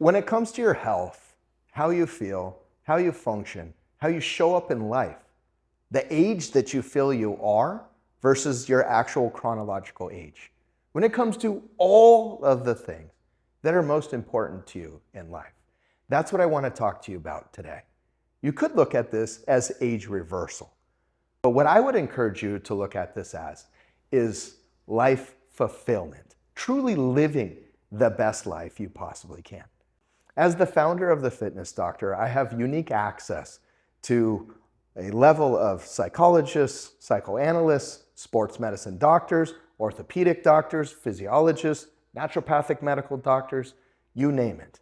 When it comes to your health, how you feel, how you function, how you show up in life, the age that you feel you are versus your actual chronological age. When it comes to all of the things that are most important to you in life, that's what I want to talk to you about today. You could look at this as age reversal, but what I would encourage you to look at this as is life fulfillment, truly living the best life you possibly can. As the founder of The Fitness Doctor, I have unique access to a level of psychologists, psychoanalysts, sports medicine doctors, orthopedic doctors, physiologists, naturopathic medical doctors, you name it.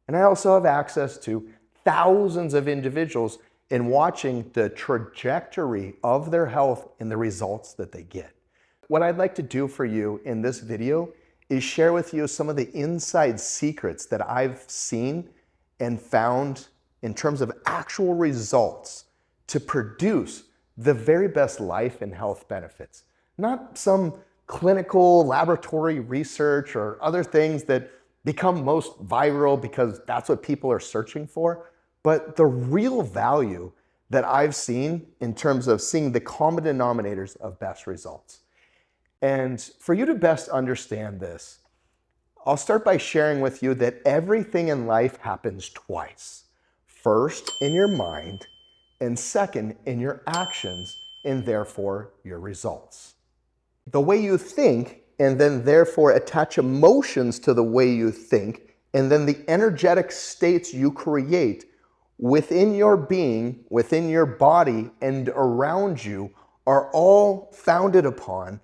And I also have access to thousands of individuals in watching the trajectory of their health and the results that they get. What I'd like to do for you in this video is share with you some of the inside secrets that I've seen and found in terms of actual results to produce the very best life and health benefits. Not some clinical laboratory research or other things that become most viral because that's what people are searching for, but the real value that I've seen in terms of seeing the common denominators of best results. And for you to best understand this, I'll start by sharing with you that everything in life happens twice. First, in your mind, and second, in your actions, and therefore your results. The way you think, and then therefore attach emotions to the way you think, and then the energetic states you create within your being, within your body, and around you are all founded upon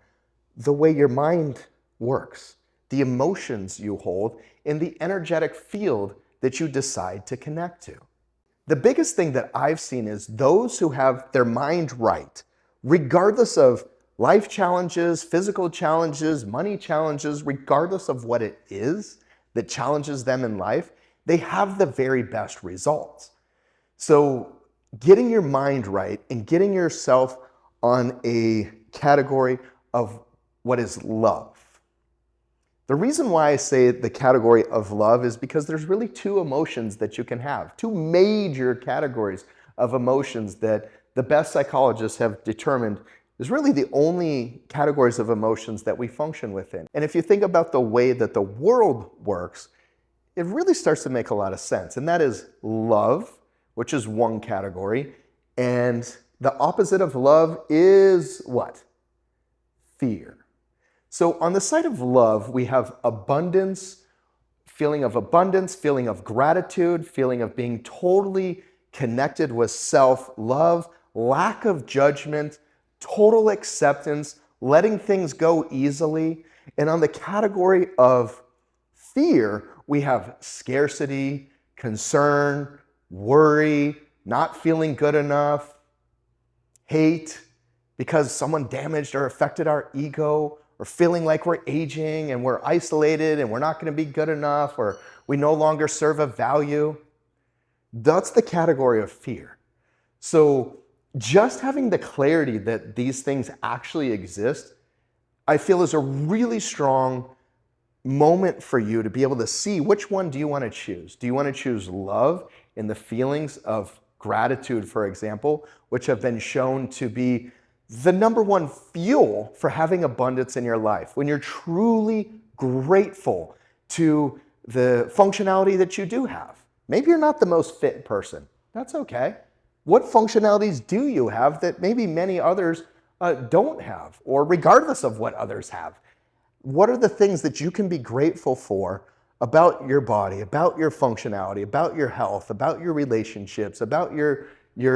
the way your mind works, the emotions you hold, and the energetic field that you decide to connect to. The biggest thing that I've seen is those who have their mind right, regardless of life challenges, physical challenges, money challenges, regardless of what it is that challenges them in life, they have the very best results. So getting your mind right and getting yourself on a category of what is love. The reason why I say the category of love is because there's really two emotions that you can have, two major categories of emotions that the best psychologists have determined is really the only categories of emotions that we function within. And if you think about the way that the world works, it really starts to make a lot of sense. And that is love, which is one category. And the opposite of love is what? Fear. So on the side of love, we have abundance, feeling of gratitude, feeling of being totally connected with self-love, lack of judgment, total acceptance, letting things go easily. And on the category of fear, we have scarcity, concern, worry, not feeling good enough, hate because someone damaged or affected our ego, or feeling like we're aging and we're isolated and we're not going to be good enough, or we no longer serve a value. That's the category of fear. So just having the clarity that these things actually exist, I feel is a really strong moment for you to be able to see which one do you want to choose. Do you want to choose love in the feelings of gratitude, for example, which have been shown to be the number one fuel for having abundance in your life? When you're truly grateful to the functionality that you do have. Maybe you're not the most fit person. That's okay. What functionalities do you have that maybe many others don't have, or regardless of what others have? What are the things that you can be grateful for about your body, about your functionality, about your health, about your relationships, about your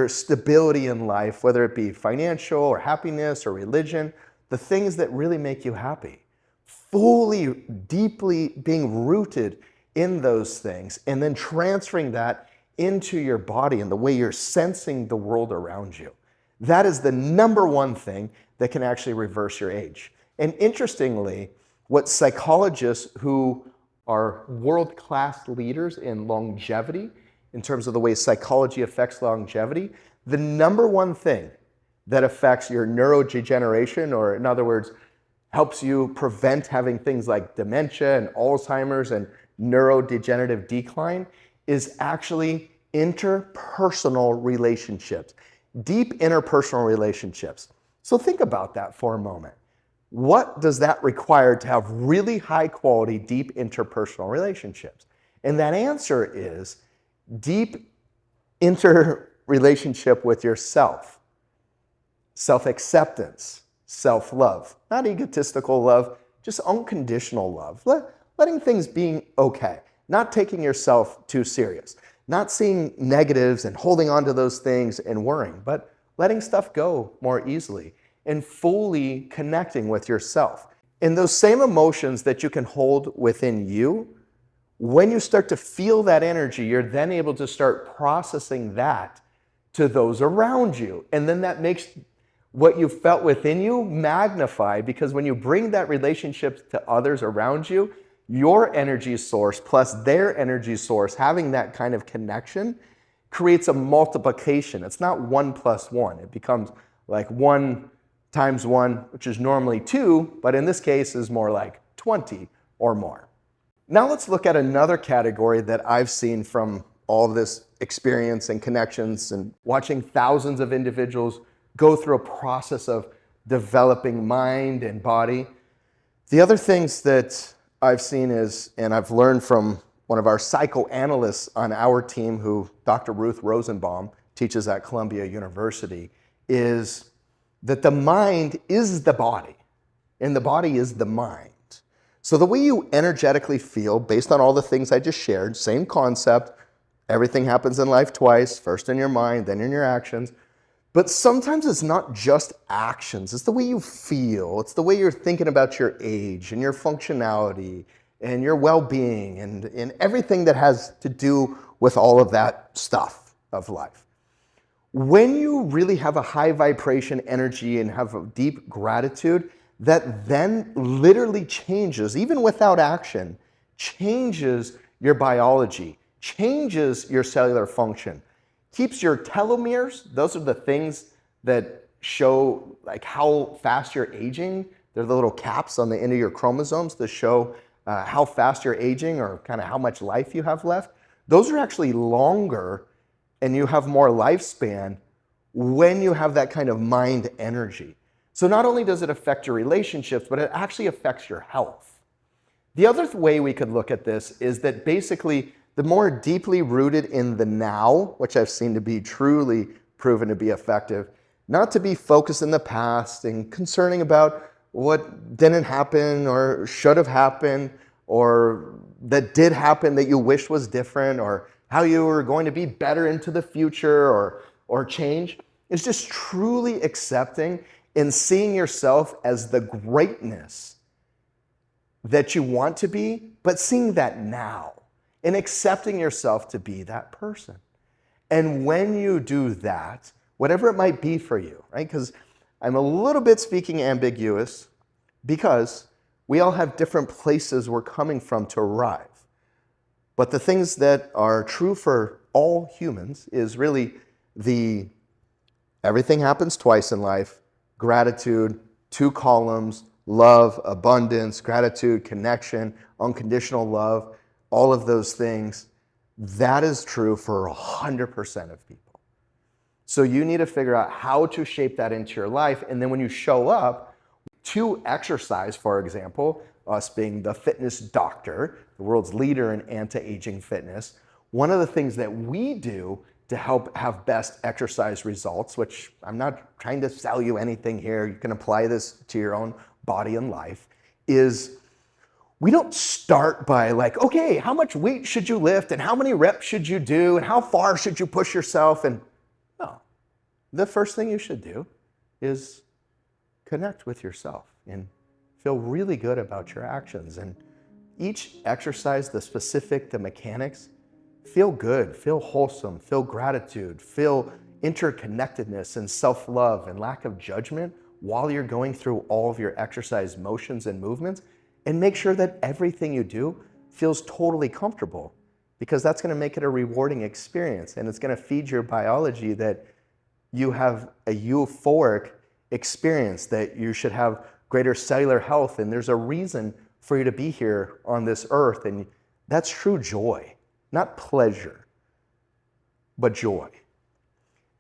stability in life, whether it be financial or happiness or religion, the things that really make you happy. Fully, deeply being rooted in those things and then transferring that into your body and the way you're sensing the world around you. That is the number one thing that can actually reverse your age. And interestingly, what psychologists who are world-class leaders in longevity, in terms of the way psychology affects longevity, the number one thing that affects your neurodegeneration, or in other words, helps you prevent having things like dementia and Alzheimer's and neurodegenerative decline is actually interpersonal relationships, deep interpersonal relationships. So think about that for a moment. What does that require to have really high quality, deep interpersonal relationships? And that answer is deep interrelationship with yourself, self-acceptance, self-love, not egotistical love, just unconditional love, letting things be okay, not taking yourself too serious, not seeing negatives and holding on to those things and worrying, but letting stuff go more easily and fully connecting with yourself. And those same emotions that you can hold within you, when you start to feel that energy, you're then able to start processing that to those around you. And then that makes what you felt within you magnify, because when you bring that relationship to others around you, your energy source plus their energy source, having that kind of connection creates a multiplication. It's not 1 + 1. It becomes like 1 × 1, which is normally 2, but in this case is more like 20 or more. Now let's look at another category that I've seen from all of this experience and connections and watching thousands of individuals go through a process of developing mind and body. The other things that I've seen is, and I've learned from one of our psychoanalysts on our team, who Dr. Ruth Rosenbaum teaches at Columbia University, is that the mind is the body and the body is the mind. So the way you energetically feel based on all the things I just shared, same concept, everything happens in life twice, first in your mind, then in your actions. But sometimes it's not just actions, it's the way you feel, it's the way you're thinking about your age and your functionality and your well-being and everything that has to do with all of that stuff of life. When you really have a high vibration energy and have a deep gratitude, that then literally changes, even without action, changes your biology, changes your cellular function, keeps your telomeres, those are the things that show like how fast you're aging. They're the little caps on the end of your chromosomes that show how fast you're aging or kind of how much life you have left. Those are actually longer and you have more lifespan when you have that kind of mind energy. So not only does it affect your relationships, but it actually affects your health. The other way we could look at this is that basically the more deeply rooted in the now, which I've seen to be truly proven to be effective, not to be focused in the past and concerning about what didn't happen or should have happened or that did happen that you wish was different or how you were going to be better into the future or change. It's just truly accepting and seeing yourself as the greatness that you want to be, but seeing that now and accepting yourself to be that person. And when you do that, whatever it might be for you, right? Because I'm a little bit speaking ambiguous because we all have different places we're coming from to arrive. But the things that are true for all humans is really the everything happens twice in life, gratitude, 2 columns, love, abundance, gratitude, connection, unconditional love, all of those things. That is true for 100% of people. So you need to figure out how to shape that into your life. And then when you show up to exercise, for example, us being the fitness doctor, the world's leader in anti-aging fitness, one of the things that we do to help have best exercise results, which I'm not trying to sell you anything here, you can apply this to your own body and life, is we don't start by like, okay, how much weight should you lift and how many reps should you do and how far should you push yourself? And no, the first thing you should do is connect with yourself and feel really good about your actions. And each exercise, the specific, the mechanics, feel good, feel wholesome, feel gratitude, feel interconnectedness and self-love and lack of judgment while you're going through all of your exercise motions and movements. And make sure that everything you do feels totally comfortable, because that's going to make it a rewarding experience and it's going to feed your biology that you have a euphoric experience, that you should have greater cellular health and there's a reason for you to be here on this earth and That's true joy, not pleasure, but joy.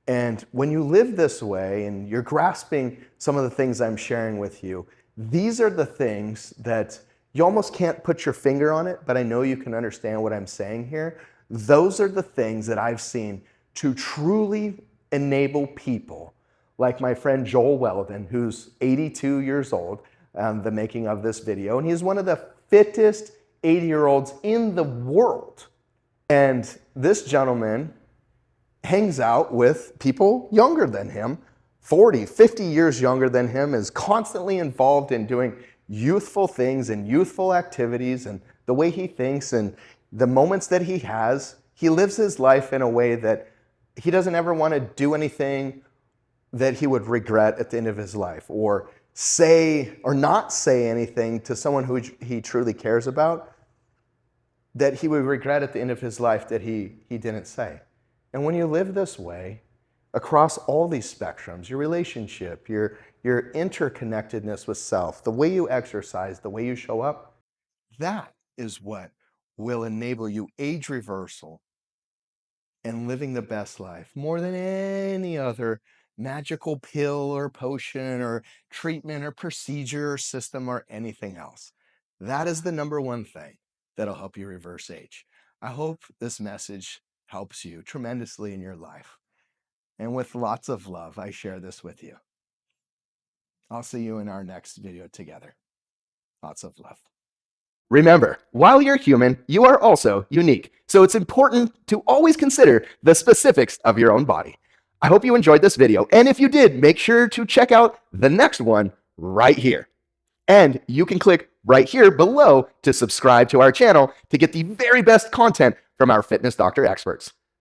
And when you live this way and you're grasping some of the things I'm sharing with you, these are the things that you almost can't put your finger on it, but I know you can understand what I'm saying here. Those are the things that I've seen to truly enable people like my friend Joel Weldon, who's 82 years old, the making of this video, and he's one of the fittest 80-year-olds in the world. And this gentleman hangs out with people younger than him, 40, 50 years younger than him, is constantly involved in doing youthful things and youthful activities, and the way he thinks and the moments that he has, he lives his life in a way that he doesn't ever want to do anything that he would regret at the end of his life, or say or not say anything to someone who he truly cares about that he would regret at the end of his life that he didn't say. And when you live this way, across all these spectrums, your relationship, your interconnectedness with self, the way you exercise, the way you show up, that is what will enable you age reversal and living the best life more than any other magical pill or potion or treatment or procedure or system or anything else. That is the number one thing that'll help you reverse age. I hope this message helps you tremendously in your life. And with lots of love, I share this with you. I'll see you in our next video together. Lots of love. Remember, while you're human, you are also unique. So it's important to always consider the specifics of your own body. I hope you enjoyed this video. And if you did, make sure to check out the next one right here. And you can click right here below to subscribe to our channel to get the very best content from our fitness doctor experts.